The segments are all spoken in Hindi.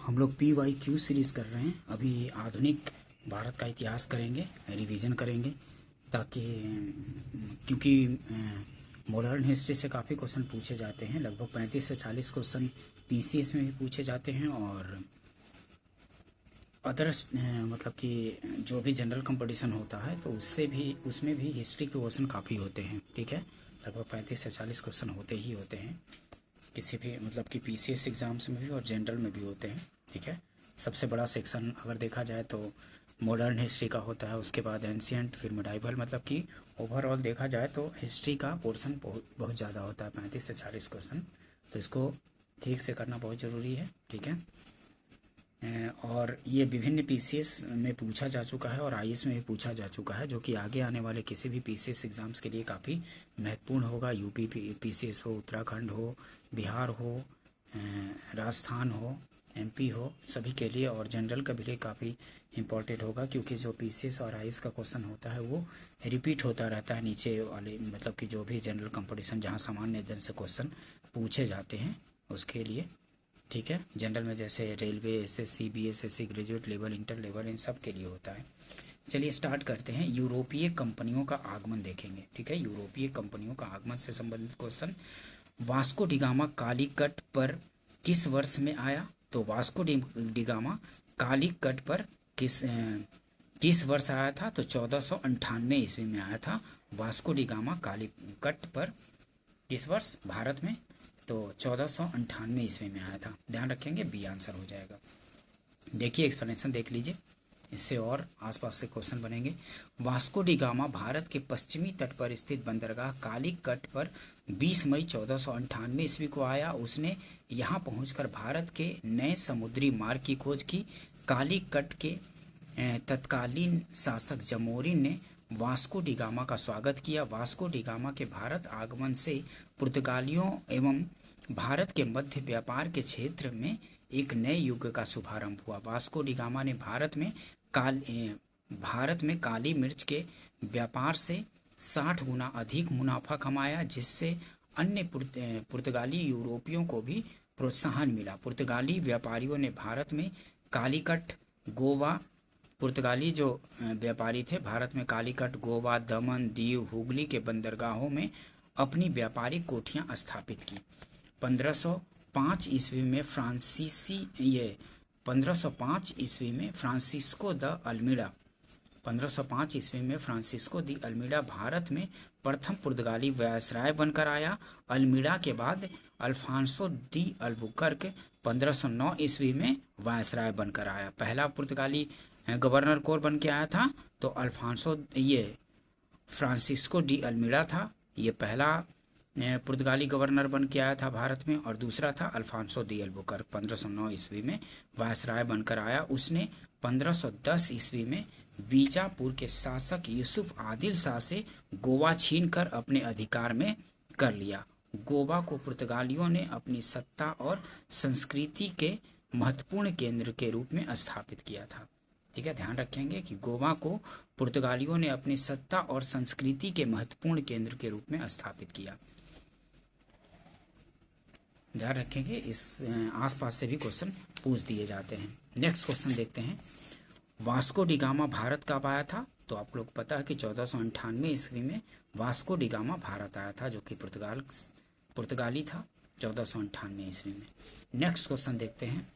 हम लोग PYQ सीरीज़ कर रहे हैं। अभी आधुनिक भारत का इतिहास करेंगे, रिवीजन करेंगे, ताकि क्योंकि मॉडर्न हिस्ट्री से काफ़ी क्वेश्चन पूछे जाते हैं। लगभग 35 से 40 क्वेश्चन PCS में भी पूछे जाते हैं, और अदर्स मतलब कि जो भी जनरल कंपटीशन होता है तो उसमें भी हिस्ट्री के क्वेश्चन काफ़ी होते हैं। ठीक है, लगभग 35 से 40 क्वेश्चन होते ही होते हैं, किसी भी मतलब कि PCS एग्ज़ाम्स में भी और जनरल में भी होते हैं। ठीक है, सबसे बड़ा सेक्शन अगर देखा जाए तो मॉडर्न हिस्ट्री का होता है, उसके बाद एंशियंट, फिर मिडाइवल। मतलब कि ओवरऑल देखा जाए तो हिस्ट्री का पोर्शन बहुत ज़्यादा होता है, 35 से 40 क्वेश्चन। तो इसको ठीक से करना बहुत ज़रूरी है। ठीक है, और ये विभिन्न PCS में पूछा जा चुका है और IAS में भी पूछा जा चुका है, जो कि आगे आने वाले किसी भी PCS एग्ज़ाम्स के लिए काफ़ी महत्वपूर्ण होगा। UP PCS हो, उत्तराखंड हो, बिहार हो, राजस्थान हो, MP हो, सभी के लिए, और जनरल का भी काफ़ी इम्पोर्टेंट होगा, क्योंकि जो PCS और IAS का क्वेश्चन होता है वो रिपीट होता रहता है नीचे वाले, मतलब कि जो भी जनरल कंपटीशन जहाँ सामान्य ज्ञान से क्वेश्चन पूछे जाते हैं उसके लिए। ठीक है, जनरल में जैसे railway, SSC, BSSC, graduate level, inter level, इन सब के लिए होता है। चलिए स्टार्ट करते हैं। यूरोपीय कंपनियों का आगमन देखेंगे। ठीक है, यूरोपीय कंपनियों का आगमन से संबंधित क्वेश्चन। वास्को डिगामा कालीकट पर किस वर्ष में आया? तो वास्को डिगामा कालीकट पर किस वर्ष आया था? तो 1498 ईस्वी में आया था। वास्को डिगामा कालीकट पर किस वर्ष? भारत में तो 1498 ईस्वी में आया था। ध्यान रखेंगे, बी आंसर हो जाएगा। देखिए एक्सप्लेनेशन देख लीजिए, इससे और आसपास से क्वेश्चन बनेंगे। वास्को डी गामा भारत के पश्चिमी तट पर स्थित बंदरगाह कालीकट पर 20 मई 1498 ईस्वी को आया। उसने यहाँ पहुंचकर भारत के नए समुद्री मार्ग की खोज की। कालीकट के तत्कालीन शासक जमोरिन ने वास्को डी गामा का स्वागत किया। वास्को डी गामा के भारत आगमन से पुर्तगालियों एवं भारत के मध्य व्यापार के क्षेत्र में एक नए युग का शुभारंभ हुआ। वास्को डी गामा ने भारत में काली मिर्च के व्यापार से 60 गुना अधिक मुनाफा कमाया, जिससे अन्य पुर्तगाली यूरोपियों को भी प्रोत्साहन मिला। पुर्तगाली व्यापारियों ने भारत में कालीकट, गोवा, पुर्तगाली जो व्यापारी थे भारत में कालीकट, गोवा, दमन, दीव, हुगली के बंदरगाहों में अपनी व्यापारिक कोठियां स्थापित की। 1505 ईस्वी में फ्रांसिस्को द अल्मीडा 1505 ईस्वी में फ्रांसिस्को दी अल्मीडा भारत में प्रथम पुर्तगाली वायसराय बनकर आया। अल्मीडा के बाद अल्फांसो दी अल्बुकर्क 1509 ईस्वी में वायसराय बनकर आया। पहला पुर्तगाली गवर्नर कौन बन के आया था? तो फ्रांसिस्को डी अल्मीडा था। ये पहला पुर्तगाली गवर्नर बन के आया था भारत में, और दूसरा था अल्फांसो दी अल्बुकर्क 1509 ईस्वी में वायसराय बनकर आया। उसने 1510 ईस्वी में बीजापुर के शासक यूसुफ आदिल शाह से गोवा छीनकर अपने अधिकार में कर लिया। गोवा को पुर्तगालियों ने अपनी सत्ता और संस्कृति के महत्वपूर्ण केंद्र के रूप में स्थापित किया था। ठीक है, ध्यान रखेंगे कि गोवा को पुर्तगालियों ने अपनी सत्ता और संस्कृति के महत्वपूर्ण केंद्र के रूप में स्थापित किया। ध्यान रखेंगे, इस आसपास से भी क्वेश्चन पूछ दिए जाते हैं। नेक्स्ट क्वेश्चन देखते हैं। वास्को डी गामा भारत कब आया था? तो आप लोग पता है कि 1498 ईस्वी में वास्को डी गामा भारत आया था, जो कि पुर्तगाली था 1498 ईस्वी में। नेक्स्ट क्वेश्चन देखते हैं।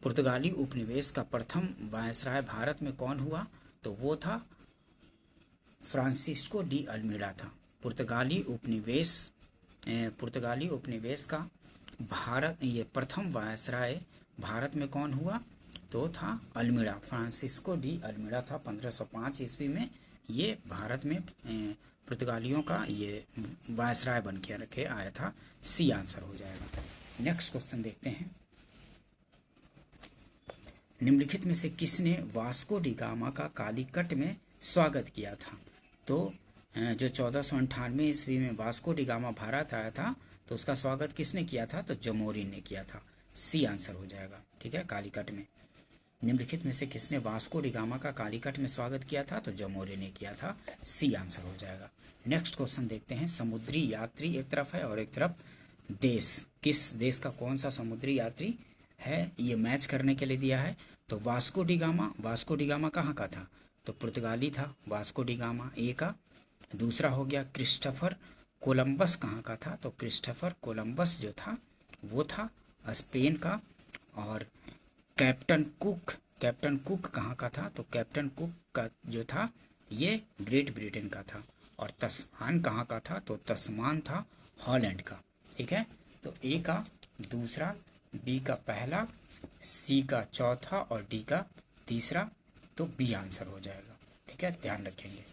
पुर्तगाली उपनिवेश का प्रथम वायसराय भारत में कौन हुआ? तो वो था फ्रांसिस्को डी अल्मीडा था। पुर्तगाली उपनिवेश का प्रथम वायसराय भारत में कौन हुआ? तो था अल्मीडा, फ्रांसिस्को डी अल्मीडा था 1505 ईस्वी में। ये भारत में पुर्तगालियों का ये वायसराय बन के रखे आया था। सी आंसर हो जाएगा। नेक्स्ट क्वेश्चन देखते हैं। निम्नलिखित में से किसने वास्को डी गामा का कालीकट में स्वागत किया था? तो जो 1498 ईस्वी में वास्को डी गामा भारत आया था, तो उसका स्वागत किसने किया था? तो जमोरिन ने किया था। सी आंसर हो जाएगा। ठीक है, कालीकट में। निम्नलिखित में से किसने वास्को डी गामा का कालीकट में स्वागत किया था? तो जमोरिन ने किया था। सी आंसर हो जाएगा। नेक्स्ट क्वेश्चन देखते हैं। समुद्री यात्री एक तरफ है और एक तरफ देश। किस देश का कौन सा समुद्री यात्री है, ये मैच करने के लिए दिया है। तो वास्को डी गामा कहाँ का था, तो पुर्तगाली था वास्को डी गामा, ए का। दूसरा हो गया क्रिस्टोफर कोलंबस कहाँ का था, तो क्रिस्टोफर कोलंबस जो था वो था स्पेन का। और कैप्टन कुक कहाँ का था, तो कैप्टन कुक का जो था ये ग्रेट ब्रिटेन का था। और तस्मान कहाँ का था, तो तस्मान था हॉलैंड का। ठीक है, तो ए का दूसरा, बी का पहला, सी का चौथा और डी का तीसरा, तो बी आंसर हो जाएगा। ठीक है, ध्यान रखेंगे।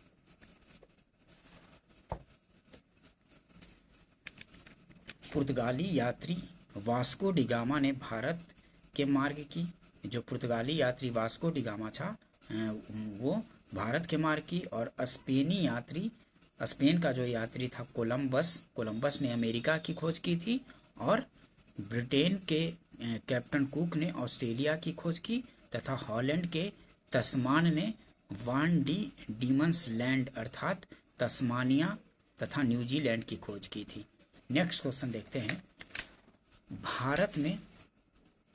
पुर्तगाली यात्री वास्को डी गामा ने भारत के मार्ग की, जो पुर्तगाली यात्री वास्को डी गामा था वो भारत के मार्ग की। और स्पेन का जो यात्री था कोलंबस ने अमेरिका की खोज की थी। और ब्रिटेन के कैप्टन कुक ने ऑस्ट्रेलिया की खोज की, तथा हॉलैंड के तस्मान ने वान डी डीमंस लैंड अर्थात तस्मानिया तथा न्यूजीलैंड की खोज की थी। नेक्स्ट क्वेश्चन देखते हैं।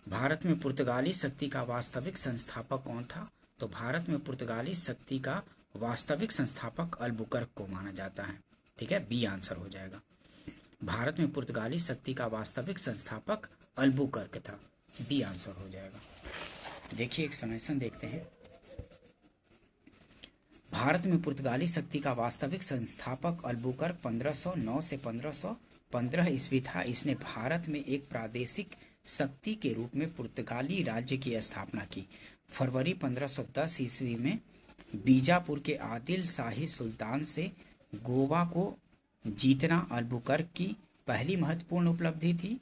भारत में पुर्तगाली शक्ति का वास्तविक संस्थापक कौन था, तो भारत में पुर्तगाली शक्ति का वास्तविक संस्थापक अल्बुकर्क को माना जाता है। ठीक है, बी आंसर हो जाएगा। भारत में पुर्तगाली शक्ति का वास्तविक संस्थापक अल्बुकर्क था, बी आंसर हो जाएगा। देखिए एक्सप्लेनेशन देखते हैं। भारत में पुर्तगाली शक्ति का वास्तविक संस्थापक अल्बुकर्क 1509 से 1515 ईस्वी था। इसने भारत में एक प्रादेशिक शक्ति के रूप में पुर्तगाली राज्य की स्थापना की। फरवरी 1510 ईस्वी में बीजापुर के आदिल शाही सुल्तान से गोवा को जीतना अल्बुकर्क की पहली महत्वपूर्ण उपलब्धि थी।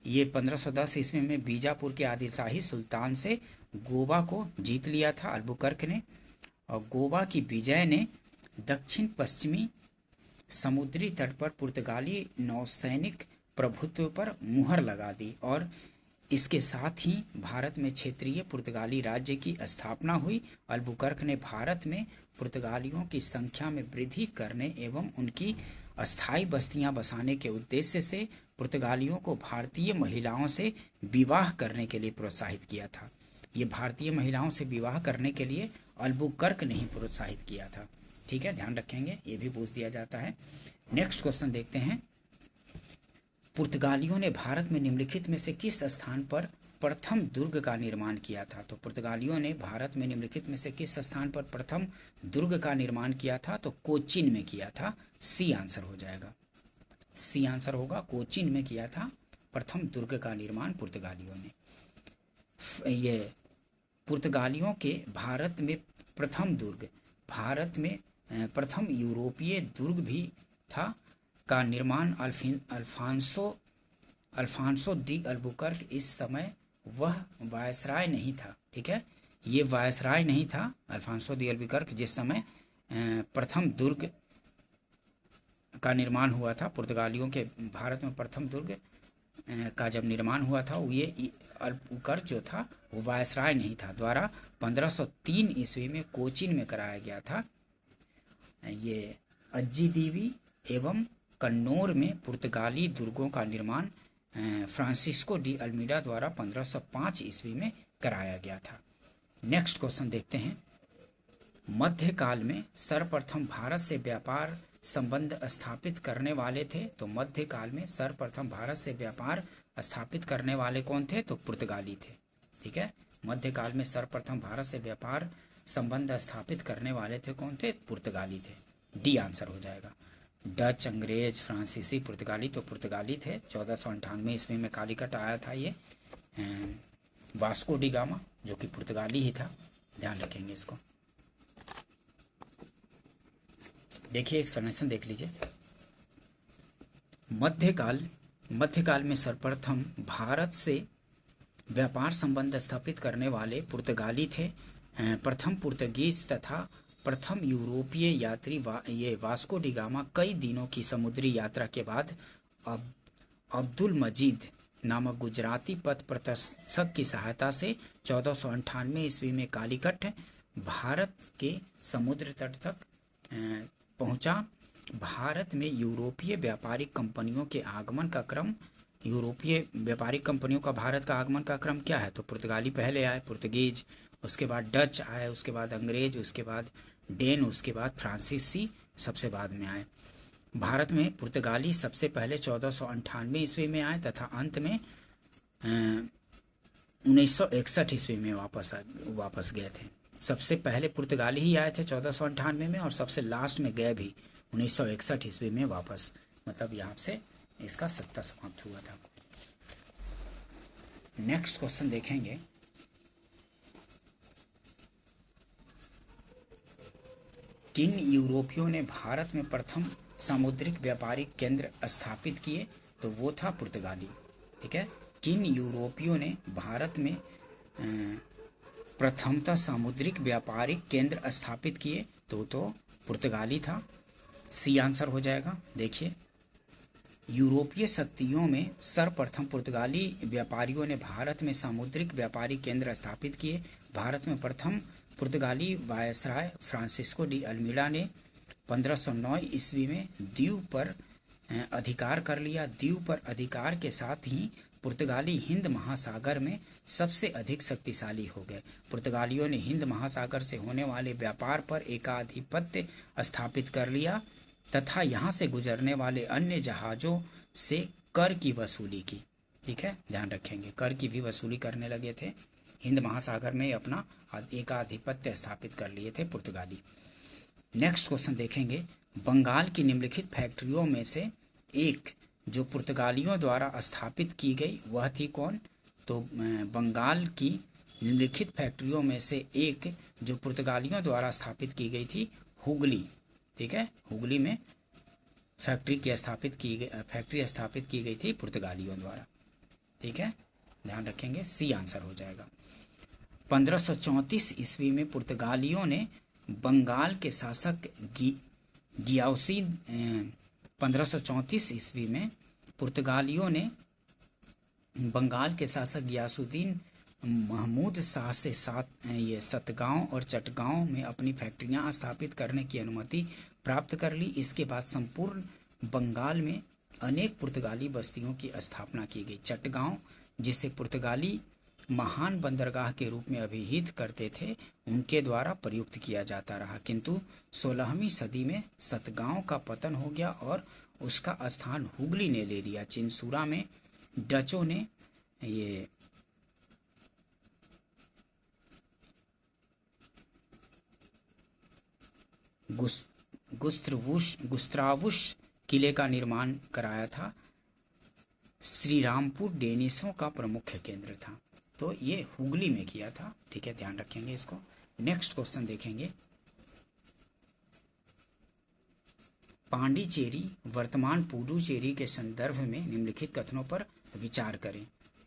ये 1510 ईस्वी में बीजापुर के आदिल शाही सुल्तान से गोवा को जीत लिया था अल्बुकर्क ने। और गोवा की विजय ने दक्षिण पश्चिमी समुद्री तट पर पुर्तगाली नौसैनिक प्रभुत्व पर मुहर लगा दी। और इसके साथ ही भारत में क्षेत्रीय पुर्तगाली राज्य की स्थापना हुई। अल्बुकर्क ने भारत में पुर्तगालियों की संख्या में वृद्धि करने एवं उनकी अस्थायी बस्तियां बसाने के उद्देश्य से पुर्तगालियों को भारतीय महिलाओं से विवाह करने के लिए प्रोत्साहित किया था। ये भारतीय महिलाओं से विवाह करने के लिए अल्बुकर्क ने ही प्रोत्साहित किया था। ठीक है, ध्यान रखेंगे, ये भी पूछ दिया जाता है। नेक्स्ट क्वेश्चन देखते हैं। पुर्तगालियों ने भारत में निम्नलिखित में से किस स्थान पर प्रथम दुर्ग का निर्माण किया था, तो पुर्तगालियों ने भारत में निम्नलिखित में से किस स्थान पर प्रथम दुर्ग का निर्माण किया था, तो कोचीन में किया था, सी आंसर हो जाएगा। सी आंसर होगा, कोचीन में किया था प्रथम दुर्ग का निर्माण पुर्तगालियों ने। ये पुर्तगालियों के भारत में प्रथम दुर्ग, भारत में प्रथम यूरोपीय दुर्ग भी था का निर्माण अल्फांसो डी अल्बुकर्क, इस समय वह वायसराय नहीं था। ठीक है, ये वायसराय नहीं था अल्फांसो डी अल्बुकर्क जिस समय प्रथम दुर्ग का निर्माण हुआ था। पुर्तगालियों के भारत में प्रथम दुर्ग का जब निर्माण हुआ था ये अल्बुकर्क जो था वो वायसराय नहीं था, द्वारा 1503 ईस्वी में कोचीन में कराया गया था। ये अज्जी दीवी एवं कन्नौर में पुर्तगाली दुर्गों का निर्माण फ्रांसिस्को डी अल्मीडा द्वारा 1505 ईस्वी में कराया गया था। नेक्स्ट क्वेश्चन देखते हैं। मध्यकाल में सर्वप्रथम भारत से व्यापार संबंध स्थापित करने वाले थे, तो मध्यकाल में सर्वप्रथम भारत से व्यापार स्थापित करने वाले कौन थे, तो पुर्तगाली थे। ठीक है, मध्यकाल में सर्वप्रथम भारत से व्यापार संबंध स्थापित करने वाले थे कौन थे, पुर्तगाली थे, डी आंसर हो जाएगा। डच, अंग्रेज, फ्रांसीसी, पुर्तगाली, तो पुर्तगाली थे। 1498 ईस्वी में कालीकट आया था ये वास्को डी गामा, जो कि पुर्तगाली ही था, ध्यान रखेंगे इसको। देखिए एक्सप्लेनेशन देख लीजिए। मध्यकाल में सर्वप्रथम भारत से व्यापार संबंध स्थापित करने वाले पुर्तगाली थे। प्रथम पुर्तगीज तथा प्रथम यूरोपीय यात्री ये वास्को डी गामा कई दिनों की समुद्री यात्रा के बाद अब्दुल मजीद नामक गुजराती पथ प्रदर्शक की सहायता से 1498 ईस्वी में कालीकट भारत के समुद्र तट तक पहुंचा। भारत में यूरोपीय व्यापारिक कंपनियों के आगमन का क्रम यूरोपीय व्यापारिक कंपनियों का भारत का आगमन का क्रम क्या है? तो पुर्तगाली पहले आए, पुर्तगीज, उसके बाद डच आए, उसके बाद अंग्रेज, उसके बाद डेन, उसके बाद फ्रांसीसी सबसे बाद में आए। भारत में पुर्तगाली सबसे पहले 1498 ईस्वी में आए तथा अंत में 1961 ईस्वी में वापस गए थे। सबसे पहले पुर्तगाली ही आए थे 1498 में और सबसे लास्ट में गए भी 1961 ईस्वी में वापस, मतलब यहाँ से इसका सत्ता समाप्त हुआ था। नेक्स्ट क्वेश्चन देखेंगे, किन यूरोपियों ने भारत में प्रथम सामुद्रिक व्यापारिक केंद्र स्थापित किए? तो वो था पुर्तगाली। ठीक है, किन यूरोपियों ने भारत में प्रथमतः सामुद्रिक व्यापारिक केंद्र स्थापित किए? तो पुर्तगाली था। सी आंसर हो जाएगा। देखिए, यूरोपीय शक्तियों में सर्वप्रथम पुर्तगाली व्यापारियों ने भारत में सामुद्रिक व्यापारिक केंद्र स्थापित किए। भारत में प्रथम पुर्तगाली वायसराय फ्रांसिस्को डी अल्मीडा ने 1509 ईस्वी में द्वीप पर अधिकार कर लिया। द्वीप पर अधिकार के साथ ही पुर्तगाली हिंद महासागर में सबसे अधिक शक्तिशाली हो गए। पुर्तगालियों ने हिंद महासागर से होने वाले व्यापार पर एकाधिपत्य स्थापित कर लिया तथा यहाँ से गुजरने वाले अन्य जहाज़ों से कर की वसूली की। ठीक है, ध्यान रखेंगे, कर की भी वसूली करने लगे थे। हिंद महासागर में अपना एकाधिपत्य स्थापित कर लिए थे पुर्तगाली। नेक्स्ट क्वेश्चन देखेंगे, बंगाल की निम्नलिखित फैक्ट्रियों में से एक जो पुर्तगालियों द्वारा स्थापित की गई वह थी कौन? तो बंगाल की निम्नलिखित फैक्ट्रियों में से एक जो पुर्तगालियों द्वारा स्थापित की गई थी हुगली। ठीक है, हुगली में फैक्ट्री स्थापित की गई थी पुर्तगालियों द्वारा। ठीक है, ध्यान रखेंगे, सी आंसर हो जाएगा। 1534 ईस्वी में पुर्तगालियों ने बंगाल के शासक गियासुद्दीन 1534 ईस्वी में पुर्तगालियों ने बंगाल के शासक गियासुद्दीन महमूद शाह से सतगांव और चटगांव में अपनी फैक्ट्रियां स्थापित करने की अनुमति प्राप्त कर ली। इसके बाद संपूर्ण बंगाल में अनेक पुर्तगाली बस्तियों की स्थापना की गई। चटगांव, जिसे पुर्तगाली महान बंदरगाह के रूप में अभिहित करते थे, उनके द्वारा प्रयुक्त किया जाता रहा, किंतु 16वीं सदी में सतगांव का पतन हो गया और उसका स्थान हुगली ने ले लिया। चिनसुरा में डचों ने ये गुस्त्रावुश किले का निर्माण कराया था। श्रीरामपुर डेनिसों का प्रमुख केंद्र था। तो ये हुगली में किया था। ठीक है, ध्यान रखेंगे इसको। नेक्स्ट क्वेश्चन देखेंगे, पांडिचेरी वर्तमान पुडुचेरी के संदर्भ में निम्नलिखित कथनों पर विचार करें।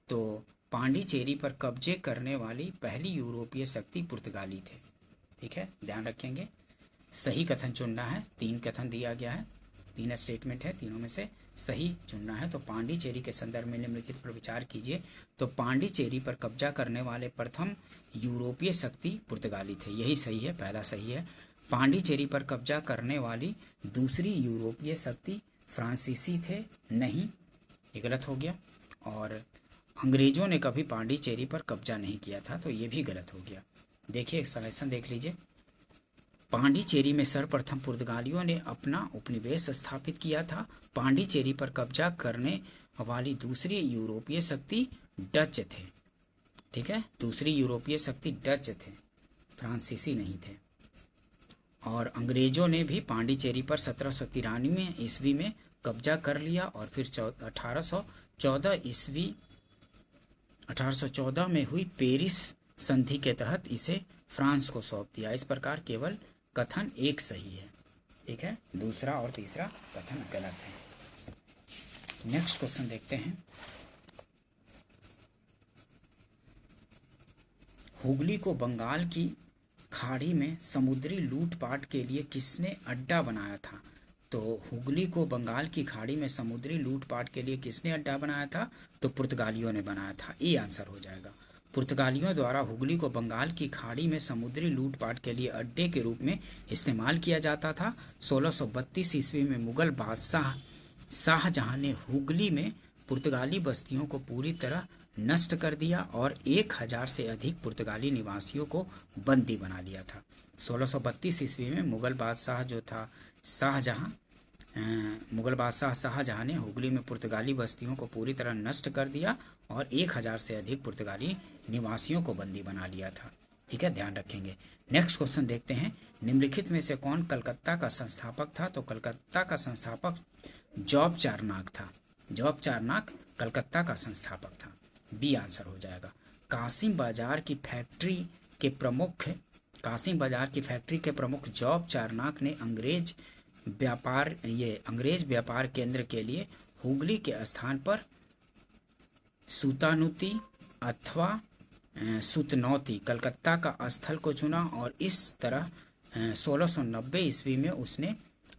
तो पांडिचेरी पर कब्जे करने वाली पहली यूरोपीय शक्ति पुर्तगाली थे। ठीक है, ध्यान रखेंगे, सही कथन चुनना है। 3 कथन दिया गया है, 3 स्टेटमेंट है, तीनों में से सही चुनना है। तो पांडिचेरी के संदर्भ में निम्नलिखित पर विचार कीजिए। तो पांडिचेरी पर कब्जा करने वाले प्रथम यूरोपीय शक्ति पुर्तगाली थे, यही सही है, पहला सही है। पांडिचेरी पर कब्जा करने वाली दूसरी यूरोपीय शक्ति फ्रांसीसी थे, नहीं, ये गलत हो गया। और अंग्रेजों ने कभी पांडिचेरी पर कब्जा नहीं किया था, तो ये भी गलत हो गया। देखिए, एक्सप्लेनेशन देख लीजिए। पांडिचेरी में सर्वप्रथम पुर्तगालियों ने अपना उपनिवेश स्थापित किया था। पांडिचेरी पर कब्जा करने वाली दूसरी यूरोपीय शक्ति डच थे। ठीक है, दूसरी यूरोपीय शक्ति डच थे, फ्रांसीसी नहीं थे। और अंग्रेजों ने भी पांडिचेरी पर 1793 ईस्वी में कब्जा कर लिया और फिर 1814 में हुई पेरिस संधि के तहत इसे फ्रांस को सौंप दिया। इस प्रकार केवल कथन एक सही है। ठीक है, दूसरा और तीसरा कथन गलत है। नेक्स्ट क्वेश्चन देखते हैं, हुगली को बंगाल की खाड़ी में समुद्री लूटपाट के लिए किसने अड्डा बनाया था? तो हुगली को बंगाल की खाड़ी में समुद्री लूटपाट के लिए किसने अड्डा बनाया था? तो पुर्तगालियों ने बनाया था। ये आंसर हो जाएगा। पुर्तगालियों द्वारा हुगली को बंगाल की खाड़ी में समुद्री लूटपाट के लिए अड्डे के रूप में इस्तेमाल किया जाता था। 1632 ईस्वी में मुगल बादशाह शाहजहां ने हुगली में पुर्तगाली बस्तियों को पूरी तरह नष्ट कर दिया और 1000 से अधिक पुर्तगाली निवासियों को बंदी बना लिया था। 1632 ईस्वी में मुगल बादशाह जो था शाहजहां ने हुगली में पुर्तगाली बस्तियों को पूरी तरह नष्ट कर दिया और 1000 से अधिक पुर्तगाली निवासियों को बंदी बना लिया था। ठीक है, ध्यान रखेंगे। नेक्स्ट क्वेश्चन देखते हैं, निम्नलिखित में से कौन कलकत्ता का संस्थापक था? तो कलकत्ता का संस्थापक जॉब चारनाक था। जॉब चारनाक कलकत्ता का संस्थापक था। बी आंसर हो जाएगा। कासिम बाजार की फैक्ट्री के प्रमुख जॉब चारनाक ने अंग्रेज व्यापार केंद्र के लिए हुगली के स्थान पर सुतानुती अथवा सुतनौती कलकत्ता का स्थल को चुना और इस तरह 1690 ईस्वी में उसने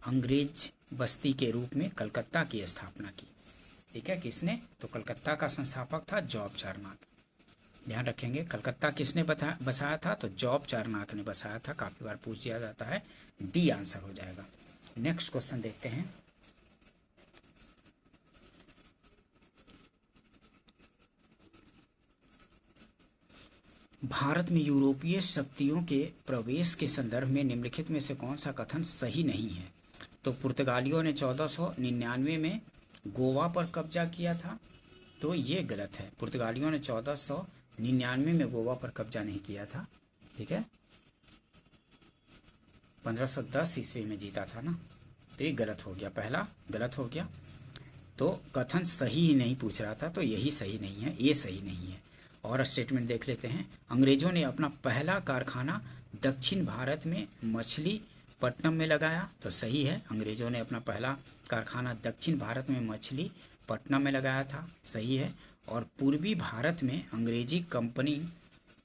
अंग्रेज बस्ती के रूप में कलकत्ता की स्थापना की। ठीक है, किसने? तो कलकत्ता का संस्थापक था जॉब चारनाक। ध्यान रखेंगे, कलकत्ता किसने बसाया था? तो जॉब चारनाक ने बसाया था। काफी बार पूछ दिया जाता है। डी आंसर हो जाएगा। नेक्स्ट क्वेश्चन देखते हैं, भारत में यूरोपीय शक्तियों के प्रवेश के संदर्भ में निम्नलिखित में से कौन सा कथन सही नहीं है? तो पुर्तगालियों ने 1499 में गोवा पर कब्जा किया था, तो ये गलत है। पुर्तगालियों ने 1499 में गोवा पर कब्जा नहीं किया था। ठीक है, 1510 ईस्वी में जीता था ना, तो ये गलत हो गया, पहला गलत हो गया। तो कथन सही ही नहीं पूछ रहा था, तो यही सही नहीं है, ये सही नहीं है। और स्टेटमेंट देख लेते हैं, अंग्रेजों ने अपना पहला कारखाना दक्षिण भारत में मछलीपट्टनम में लगाया, तो सही है। अंग्रेजों ने अपना पहला कारखाना दक्षिण भारत में मछलीपट्टनम में लगाया था, सही है। और पूर्वी भारत में अंग्रेजी कंपनी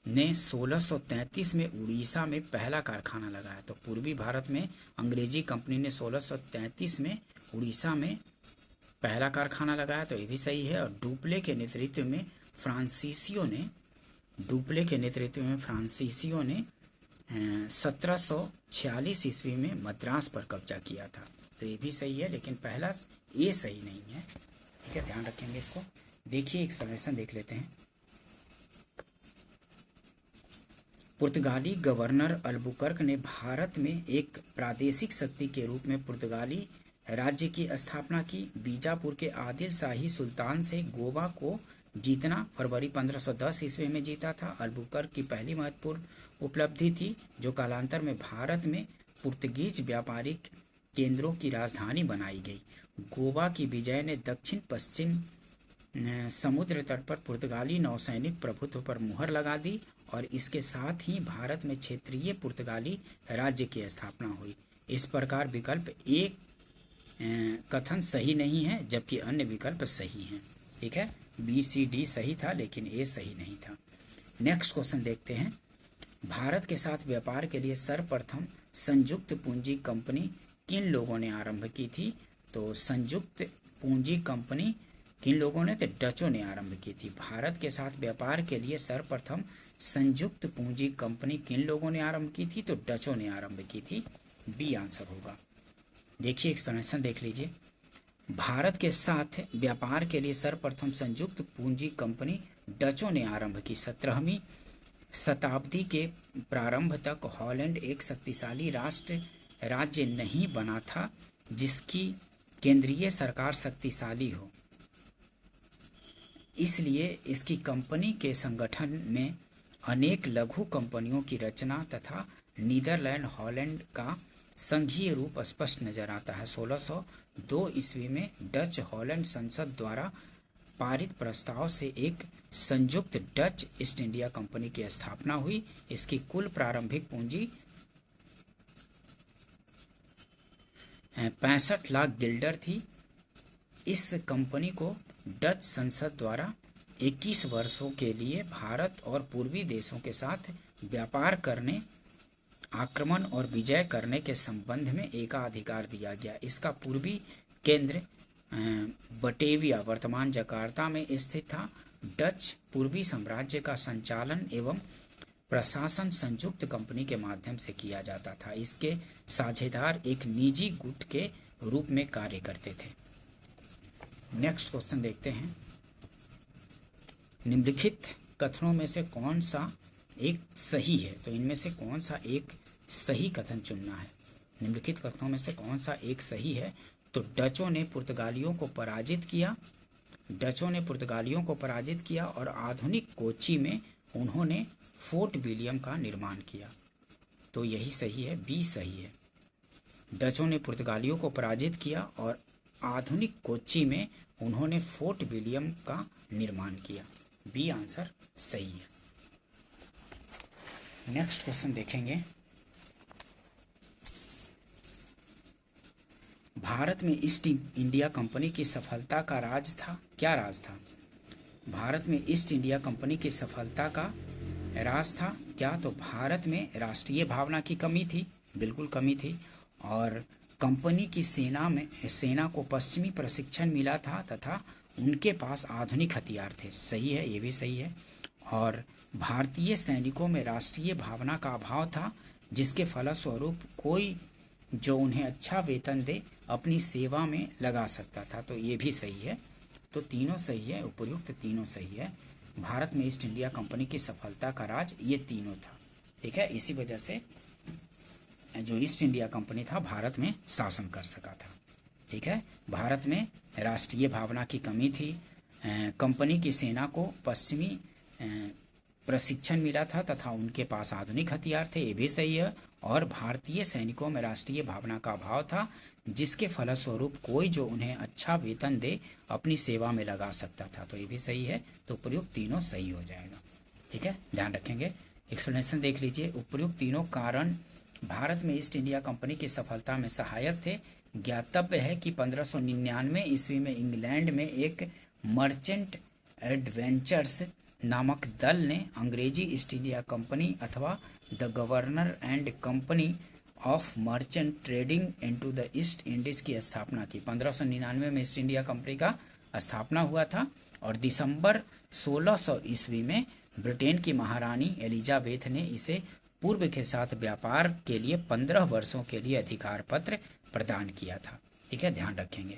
ने 1633 में उड़ीसा में पहला कारखाना लगाया, तो पूर्वी भारत में अंग्रेजी कंपनी ने 1633 में उड़ीसा में पहला कारखाना लगाया, तो ये भी सही है। और डुप्ले के नेतृत्व में फ्रांसीसियों ने 1746 ईस्वी में मद्रास पर कब्जा किया था, तो ये भी सही है, लेकिन पहला ये सही नहीं है। ठीक है, ध्यान रखेंगे इसको। देखिए, एक्सप्लेनेशन देख लेते हैं। पुर्तगाली गवर्नर अल्बुकर्क ने भारत में एक प्रादेशिक शक्ति के रूप में पुर्तगाली राज्य की स्थापना की। बीजापुर के आदिल शाही सुल्तान से गोवा को जीतना फरवरी 1510 ईस्वी में जीता था। अल्बुकर्क की पहली महत्वपूर्ण उपलब्धि थी, जो कालांतर में भारत में पुर्तगीज व्यापारिक केंद्रों की राजधानी बनाई गई। गोवा की विजय ने दक्षिण पश्चिम समुद्र तट पर पुर्तगाली नौसैनिक प्रभुत्व पर मुहर लगा दी और इसके साथ ही भारत में क्षेत्रीय पुर्तगाली राज्य की स्थापना हुई। इस प्रकार विकल्प एक कथन सही नहीं है, जबकि अन्य विकल्प सही हैं। ठीक है, बी सी डी सही था, लेकिन ए सही नहीं था। नेक्स्ट क्वेश्चन देखते हैं, भारत के साथ व्यापार के लिए सर्वप्रथम संयुक्त पूंजी कंपनी किन लोगों ने आरंभ की थी? तो संयुक्त पूंजी कंपनी किन लोगों ने? तो डचों ने आरंभ की थी। भारत के साथ व्यापार के लिए सर्वप्रथम संयुक्त पूंजी कंपनी किन लोगों ने आरंभ की थी? तो डचों ने आरंभ की थी। बी आंसर होगा। देखिए, एक्सप्लेनेशन देख लीजिए। भारत के साथ व्यापार के लिए सर्वप्रथम संयुक्त पूंजी कंपनी डचों ने आरंभ की। 17वीं शताब्दी के प्रारंभ तक हॉलैंड एक शक्तिशाली राज्य नहीं बना था जिसकी केंद्रीय सरकार शक्तिशाली हो, इसलिए इसकी कंपनी के संगठन में अनेक लघु कंपनियों की रचना तथा नीदरलैंड हॉलैंड का संघीय रूप स्पष्ट नजर आता है। 1602 ईस्वी में डच हॉलैंड संसद द्वारा पारित प्रस्ताव से एक संयुक्त डच ईस्ट इंडिया कंपनी की स्थापना हुई। इसकी कुल प्रारंभिक पूंजी 65 लाख गिल्डर थी। इस कंपनी को डच संसद द्वारा 21 वर्षों के लिए भारत और पूर्वी देशों के साथ व्यापार करने, आक्रमण और विजय करने के संबंध में एकाधिकार दिया गया। इसका पूर्वी केंद्र बटेविया वर्तमान जकार्ता में स्थित था। डच पूर्वी साम्राज्य का संचालन एवं प्रशासन संयुक्त कंपनी के माध्यम से किया जाता था। इसके साझेदार एक निजी गुट के रूप में कार्य करते थे। नेक्स्ट क्वेश्चन देखते हैं, निम्नलिखित कथनों में से कौन सा एक सही है? तो इनमें से कौन सा एक सही कथन चुनना है? निम्नलिखित कथनों में से कौन सा एक सही है? तो डचों ने पुर्तगालियों को पराजित किया, डचों ने पुर्तगालियों को पराजित किया और आधुनिक कोच्चि में उन्होंने फोर्ट विलियम का निर्माण किया। तो यही सही है, बी सही है। डचों ने पुर्तगालियों को पराजित किया और आधुनिक कोच्चि में उन्होंने फोर्ट विलियम का निर्माण किया। बी आंसर सही है। नेक्स्ट क्वेश्चन देखेंगे, भारत में ईस्ट इंडिया कंपनी की सफलता का राज था, क्या राज था? भारत में ईस्ट इंडिया कंपनी की सफलता का राज था क्या? तो भारत में राष्ट्रीय भावना की कमी थी, बिल्कुल कमी थी, और कंपनी की सेना को पश्चिमी प्रशिक्षण मिला था तथा उनके पास आधुनिक हथियार थे। सही है, ये भी सही है। और भारतीय सैनिकों में राष्ट्रीय भावना का अभाव था, जिसके फलस्वरूप कोई जो उन्हें अच्छा वेतन दे अपनी सेवा में लगा सकता था। तो ये भी सही है। तो तीनों सही है, उपयुक्त तीनों सही है। भारत में ईस्ट इंडिया कंपनी की सफलता का राज ये तीनों था। ठीक है, इसी वजह से जो ईस्ट इंडिया कंपनी था भारत में शासन कर सका था। ठीक है, भारत में राष्ट्रीय भावना की कमी थी, कंपनी की सेना को पश्चिमी प्रशिक्षण मिला था तथा उनके पास आधुनिक हथियार थे, ये भी सही है। और भारतीय सैनिकों में राष्ट्रीय भावना का अभाव था, जिसके फलस्वरूप कोई जो उन्हें अच्छा वेतन दे अपनी सेवा में लगा सकता था। तो ये भी सही है। तो उपयुक्त तीनों सही हो जाएगा। ठीक है, ध्यान रखेंगे। एक्सप्लेनेशन देख लीजिए। उपयुक्त तीनों कारण भारत में ईस्ट इंडिया कंपनी की सफलता में सहायक थे। ज्ञातव्य है कि 1599 ईस्वी में इंग्लैंड में एक मर्चेंट एडवेंचर्स नामक दल ने अंग्रेजी ईस्ट इंडिया कंपनी अथवा the governor and company of merchant trading into the east Indies की स्थापना की। 1599 में ईस्ट इंडिया कंपनी का स्थापना हुआ था और दिसंबर 1600 ईस्वी में ब्रिटेन की महारानी एलिजाबेथ ने इसे पूर्व के साथ व्यापार के लिए 15 वर्षों के लिए अधिकार पत्र प्रदान किया था। ठीक है, ध्यान रखेंगे।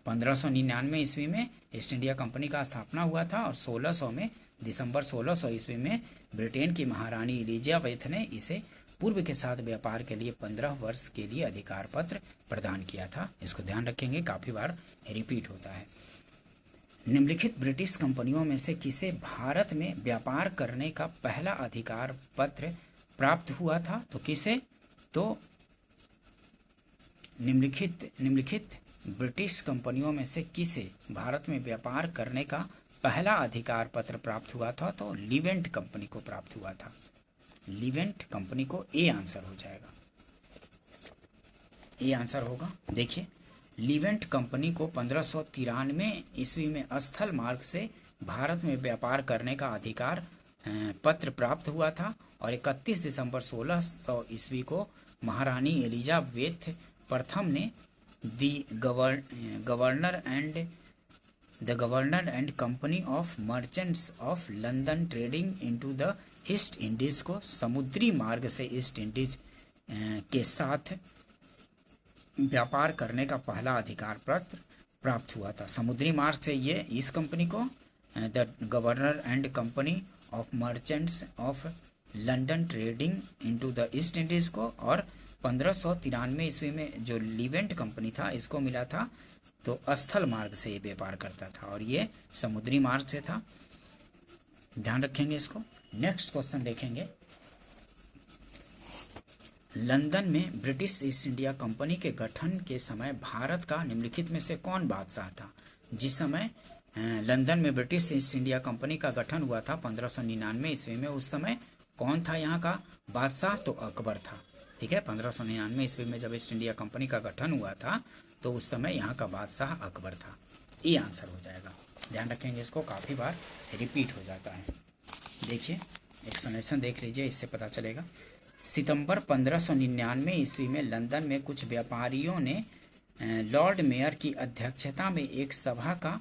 1599 ईस्वी में ईस्ट इंडिया कंपनी का स्थापना हुआ था और 1600 में दिसंबर 1600 ईस्वी में ब्रिटेन की महारानी एलिजाबेथ ने इसे पूर्व के साथ व्यापार के लिए 15 वर्ष के लिए अधिकार पत्र प्रदान किया था। इसको ध्यान रखेंगे, काफी बार रिपीट होता है। निम्नलिखित ब्रिटिश कंपनियों में से किसे भारत में व्यापार करने का पहला अधिकार पत्र प्राप्त हुआ था? तो किसे? तो निम्नलिखित ब्रिटिश कंपनियों में से किसे भारत में व्यापार करने का पहला अधिकार पत्र प्राप्त हुआ था? तो लिवेंट कंपनी को प्राप्त हुआ था। लिवेंट कंपनी को ए आंसर हो जाएगा, ए आंसर होगा। देखिए, लिवेंट कंपनी को 1593 ईस्वी में स्थल मार्ग से भारत में व्यापार करने का अधिकार पत्र प्राप्त हुआ था और 31 दिसंबर 1600 ईस्वी को महारानी एलिजाबेथ प्रथम ने the governor and company of merchants of London trading into the east Indies को समुद्री मार्ग से ईस्ट इंडीज के साथ व्यापार करने का पहला अधिकार पत्र प्राप्त हुआ था। समुद्री मार्ग से ये इस कंपनी को the governor and company of merchants of London trading into the east Indies को, और 1593 ईस्वी में जो लिवेंट कंपनी था इसको मिला था तो स्थल मार्ग से ये व्यापार करता था और ये समुद्री मार्ग से था। ध्यान रखेंगे इसको। नेक्स्ट क्वेश्चन देखेंगे, लंदन में ब्रिटिश ईस्ट इंडिया कंपनी के गठन के समय भारत का निम्नलिखित में से कौन बादशाह था? जिस समय लंदन में ब्रिटिश ईस्ट इंडिया कंपनी का गठन हुआ था 1599 ईस्वी में, उस समय कौन था यहाँ का बादशाह? तो अकबर था। ठीक है, 1599 ईस्वी में जब ईस्ट इंडिया कंपनी का गठन हुआ था तो उस समय यहाँ का बादशाह अकबर था। ये आंसर हो जाएगा। ध्यान रखेंगे इसको, काफ़ी बार रिपीट हो जाता है। देखिए, एक्सप्लेनेशन देख लीजिए, इससे पता चलेगा। सितंबर 1599 ईस्वी में लंदन में कुछ व्यापारियों ने लॉर्ड मेयर की अध्यक्षता में एक सभा का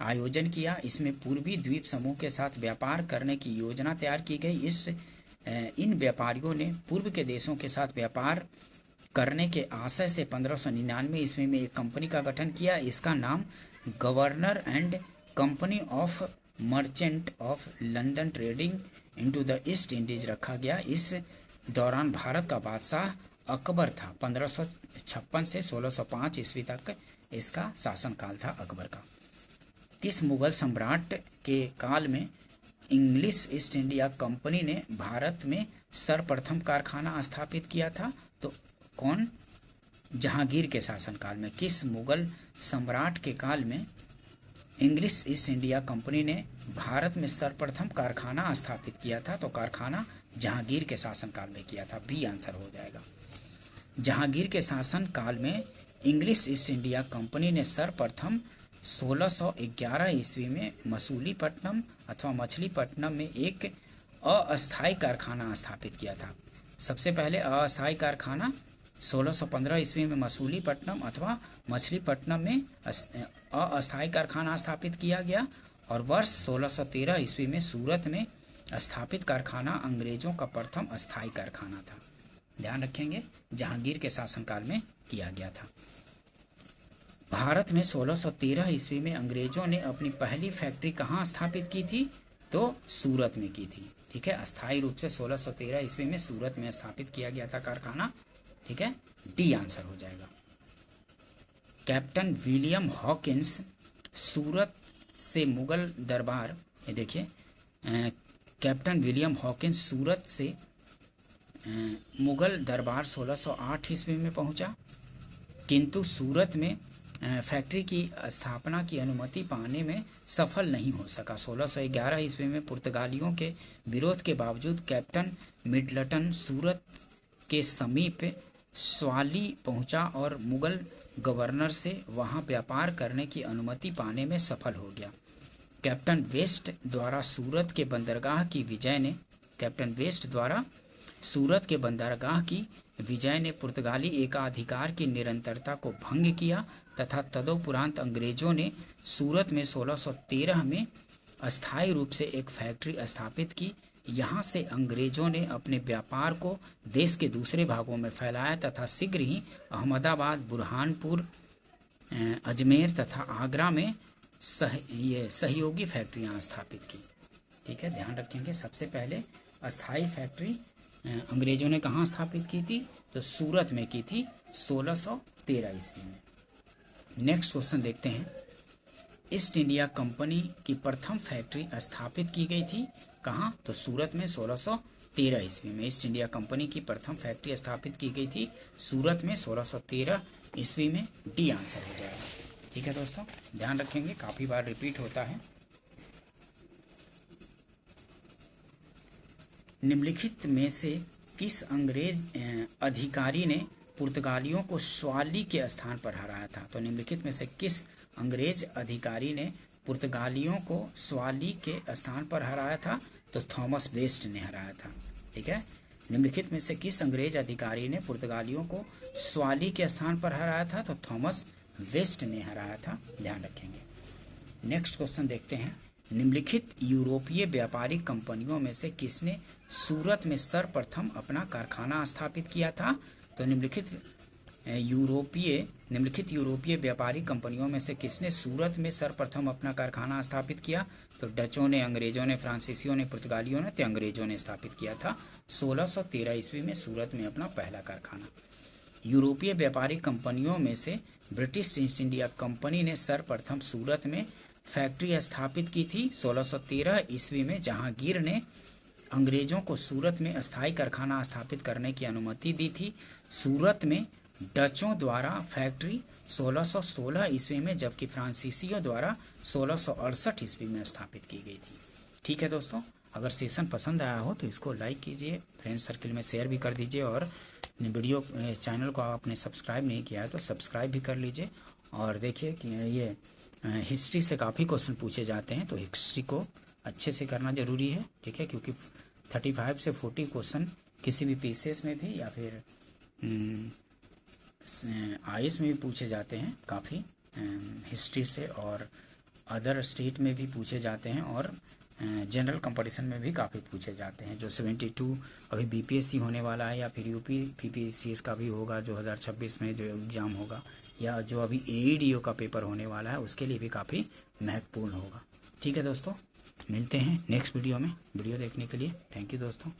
आयोजन किया। इसमें पूर्वी द्वीप समूह के साथ व्यापार करने की योजना तैयार की गई। इन व्यापारियों ने पूर्व के देशों के साथ व्यापार करने के आशय से 1599 ईस्वी में एक कंपनी का गठन किया। इसका नाम governor and company of merchant of London trading into the east Indies रखा गया। इस दौरान भारत का बादशाह अकबर था। 1556 से 1605 ईस्वी तक इसका शासनकाल था अकबर का। किस मुगल सम्राट के काल में इंग्लिश ईस्ट इंडिया कंपनी ने भारत में सर्वप्रथम कारखाना स्थापित किया था? तो कौन? जहांगीर के शासनकाल में। किस मुगल सम्राट के काल में इंग्लिश ईस्ट इंडिया कंपनी ने भारत में सर्वप्रथम कारखाना स्थापित किया था? तो कारखाना जहांगीर के शासनकाल में किया था। बी आंसर हो जाएगा। जहांगीर के शासनकाल में इंग्लिश ईस्ट इंडिया कंपनी ने सर्वप्रथम 1611 ईस्वी में मसूलीपट्टनम अथवा मछलीपट्टनम में एक अस्थायी कारखाना स्थापित किया था। सबसे पहले अस्थायी कारखाना 1615 ईस्वी में मसूलीपट्टनम अथवा मछलीपट्टनम में अस्थायी कारखाना स्थापित किया गया और वर्ष 1613 ईस्वी में सूरत में स्थापित कारखाना अंग्रेजों का प्रथम अस्थायी कारखाना था। ध्यान रखेंगे, जहांगीर के शासनकाल में किया गया था। भारत में 1613 ईस्वी में अंग्रेजों ने अपनी पहली फैक्ट्री कहाँ स्थापित की थी? तो सूरत में की थी। ठीक है, अस्थायी रूप से 1613 ईस्वी में सूरत में स्थापित किया गया था कारखाना। ठीक है, डी आंसर हो जाएगा। कैप्टन विलियम हॉकिंस सूरत से मुगल दरबार, ये देखिए, कैप्टन विलियम हॉकिंस सूरत से मुगल दरबार 1608 ईस्वी में पहुंचा, किंतु सूरत में फैक्ट्री की स्थापना की अनुमति पाने में सफल नहीं हो सका। 1611 ईस्वी में पुर्तगालियों के विरोध के बावजूद कैप्टन मिडलटन सूरत के समीप स्वाली पहुंचा और मुगल गवर्नर से वहां व्यापार करने की अनुमति पाने में सफल हो गया। कैप्टन वेस्ट द्वारा सूरत के बंदरगाह की विजय ने पुर्तगाली एकाधिकार की निरंतरता को भंग किया तथा तदुपरांत अंग्रेजों ने सूरत में 1613 में अस्थायी रूप से एक फैक्ट्री स्थापित की। यहाँ से अंग्रेजों ने अपने व्यापार को देश के दूसरे भागों में फैलाया तथा शीघ्र ही अहमदाबाद, बुरहानपुर, अजमेर तथा आगरा में सहयोगी फैक्ट्रियाँ स्थापित की। ठीक है, ध्यान रखेंगे। सबसे पहले अस्थायी फैक्ट्री अंग्रेजों ने कहाँ स्थापित की थी? तो सूरत में की थी 1613 ईस्वी में। नेक्स्ट क्वेश्चन देखते हैं। ईस्ट इंडिया कंपनी की प्रथम फैक्ट्री स्थापित की गई थी कहाँ? तो सूरत में 1613 ईस्वी में ईस्ट इंडिया कंपनी की प्रथम फैक्ट्री स्थापित की गई थी सूरत में 1613 ईस्वी में। डी आंसर हो जाएगा। ठीक है दोस्तों, ध्यान रखेंगे, काफ़ी बार रिपीट होता है। निम्नलिखित में से किस अंग्रेज अधिकारी ने पुर्तगालियों को स्वाली के स्थान पर हराया था? तो निम्नलिखित में से किस अंग्रेज अधिकारी ने पुर्तगालियों को स्वाली के स्थान पर हराया था? तो थॉमस वेस्ट ने हराया था। ठीक है, निम्नलिखित में से किस अंग्रेज अधिकारी ने पुर्तगालियों को स्वाली के स्थान पर हराया था? तो थॉमस वेस्ट ने हराया था। ध्यान रखेंगे। नेक्स्ट क्वेश्चन देखते हैं। निम्नलिखित यूरोपीय व्यापारिक कंपनियों में से किसने सूरत में सर्वप्रथम अपना कारखाना स्थापित किया था? तो निम्नलिखित यूरोपीय व्यापारिक कंपनियों में से किसने सूरत में सर्वप्रथम अपना कारखाना स्थापित किया? तो डचों ने, अंग्रेजों ने, फ्रांसीसियों ने, पुर्तगालियों ने, अंग्रेजों ने स्थापित किया था 1613 ईस्वी में सूरत में अपना पहला कारखाना। यूरोपीय व्यापारिक कंपनियों में से ब्रिटिश ईस्ट इंडिया कंपनी ने सर्वप्रथम सूरत में फैक्ट्री स्थापित की थी 1613 ईस्वी में। जहांगीर ने अंग्रेजों को सूरत में अस्थायी कारखाना स्थापित करने की अनुमति दी थी। सूरत में डचों द्वारा फैक्ट्री 1616 ईस्वी में, जबकि फ्रांसीसियों द्वारा 1668 ईस्वी में स्थापित की गई थी। ठीक है दोस्तों, अगर सेशन पसंद आया हो तो इसको लाइक कीजिए, फ्रेंड सर्किल में शेयर भी कर दीजिए और वीडियो चैनल को आपने सब्सक्राइब नहीं किया है तो सब्सक्राइब भी कर लीजिए। और देखिए कि ये हिस्ट्री से काफ़ी क्वेश्चन पूछे जाते हैं तो हिस्ट्री को अच्छे से करना ज़रूरी है। ठीक है, क्योंकि 35 से 40 क्वेश्चन किसी भी पीसीएस में भी या फिर आईएएस में भी पूछे जाते हैं काफ़ी हिस्ट्री से। और अदर स्टेट में भी पूछे जाते हैं और जनरल कंपटीशन में भी काफ़ी पूछे जाते हैं। जो 72 अभी बीपीएससी होने वाला है या फिर यूपी पीपीसीएस का भी होगा 2026 में जो एग्ज़ाम होगा, या जो अभी एईडीओ का पेपर होने वाला है उसके लिए भी काफ़ी महत्वपूर्ण होगा। ठीक है दोस्तों, मिलते हैं नेक्स्ट वीडियो में। वीडियो देखने के लिए थैंक यू दोस्तों।